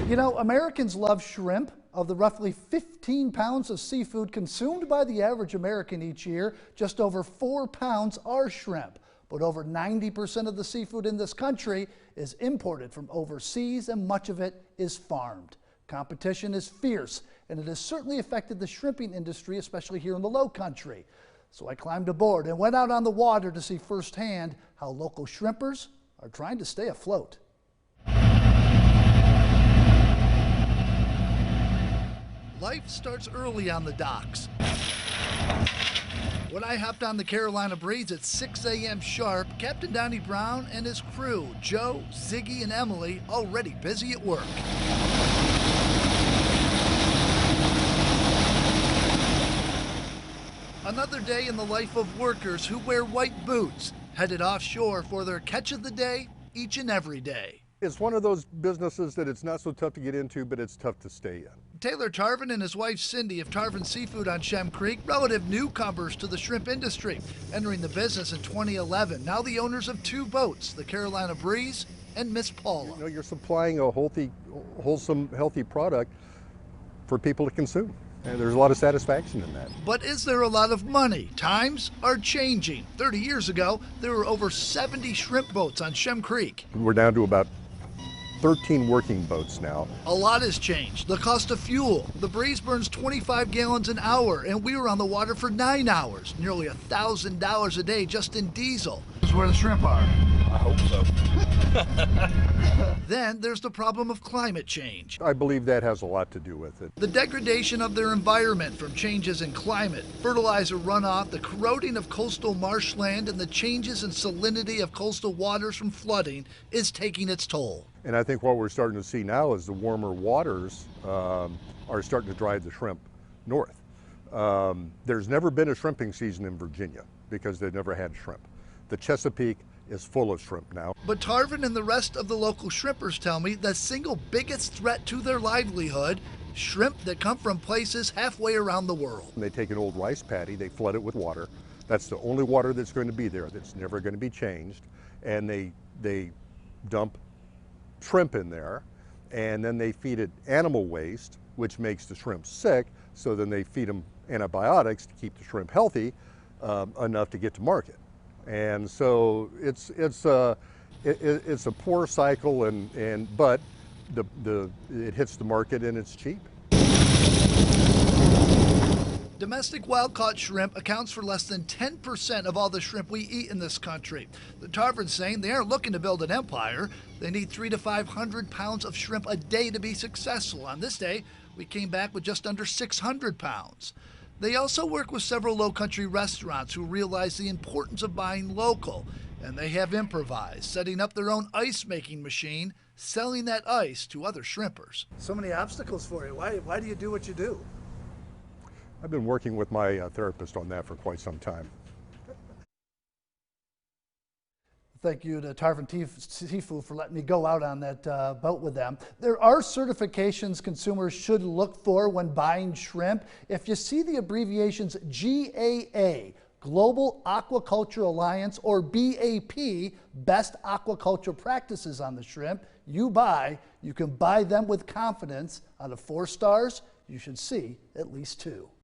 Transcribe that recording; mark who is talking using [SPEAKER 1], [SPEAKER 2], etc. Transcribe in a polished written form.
[SPEAKER 1] You know, Americans love shrimp. Of the roughly 15 pounds of seafood consumed by the average American each year, just over 4 pounds are shrimp. But over 90% of the seafood in this country is imported from overseas, and much of it is farmed. Competition is fierce, and it has certainly affected the shrimping industry, especially here in the Low Country. So I climbed aboard and went out on the water to see firsthand how local shrimpers are trying to stay afloat. Life starts early on the docks. When I hopped on the Carolina Breeze at 6 a.m. sharp, Captain Donnie Brown and his crew, Joe, Ziggy, and Emily, already busy at work. Another day in the life of workers who wear white boots, headed offshore for their catch of the day each and every day.
[SPEAKER 2] It's one of those businesses that it's not so tough to get into, but it's tough to stay in.
[SPEAKER 1] Taylor Tarvin and his wife Cindy of Tarvin Seafood on Shem Creek, relative newcomers to the shrimp industry, entering the business in 2011. Now the owners of 2 boats, the Carolina Breeze and Miss Paula.
[SPEAKER 2] You know, you're supplying a wholesome, healthy product for people to consume. And there's a lot of satisfaction in that.
[SPEAKER 1] But is there a lot of money? Times are changing. 30 years ago, there were over 70 shrimp boats on Shem Creek.
[SPEAKER 2] We're down to about 13 working boats now.
[SPEAKER 1] A lot has changed. The cost of fuel. The Breeze burns 25 gallons an hour, and we were on the water for 9 hours. Nearly $1,000 a day just in diesel. This is where the shrimp are.
[SPEAKER 2] I hope so.
[SPEAKER 1] Then there's the problem of climate change.
[SPEAKER 2] I believe that has a lot to do with it.
[SPEAKER 1] The degradation of their environment from changes in climate, fertilizer runoff, the corroding of coastal marshland, and the changes in salinity of coastal waters from flooding is taking its toll.
[SPEAKER 2] And I think what we're starting to see now is the warmer waters are starting to drive the shrimp north. There's never been a shrimping season in Virginia because they've never had shrimp. The Chesapeake is full of shrimp now.
[SPEAKER 1] But Tarvin and the rest of the local shrimpers tell me the single biggest threat to their livelihood, shrimp that come from places halfway around the world.
[SPEAKER 2] They take an old rice paddy, they flood it with water. That's the only water that's going to be there, that's never going to be changed. And they dump shrimp in there, and then they feed it animal waste, which makes the shrimp sick, so then they feed them antibiotics to keep the shrimp healthy enough to get to market. And so it's a poor cycle, but it hits the market and it's cheap.
[SPEAKER 1] Domestic wild-caught shrimp accounts for less than 10% of all the shrimp we eat in this country. The Tarvin's saying they aren't looking to build an empire. They need 300 to 500 pounds of shrimp a day to be successful. On this day, we came back with just under 600 pounds. They also work with several low-country restaurants who realize the importance of buying local, and they have improvised, setting up their own ice-making machine, selling that ice to other shrimpers. So many obstacles for you. Why do you do what you do?
[SPEAKER 2] I've been working with my therapist on that for quite some time.
[SPEAKER 1] Thank you to Tarvin Seafood for letting me go out on that boat with them. There are certifications consumers should look for when buying shrimp. If you see the abbreviations GAA, Global Aquaculture Alliance, or BAP, Best Aquaculture Practices on the shrimp you buy, you can buy them with confidence. Out of 4 stars, you should see at least 2.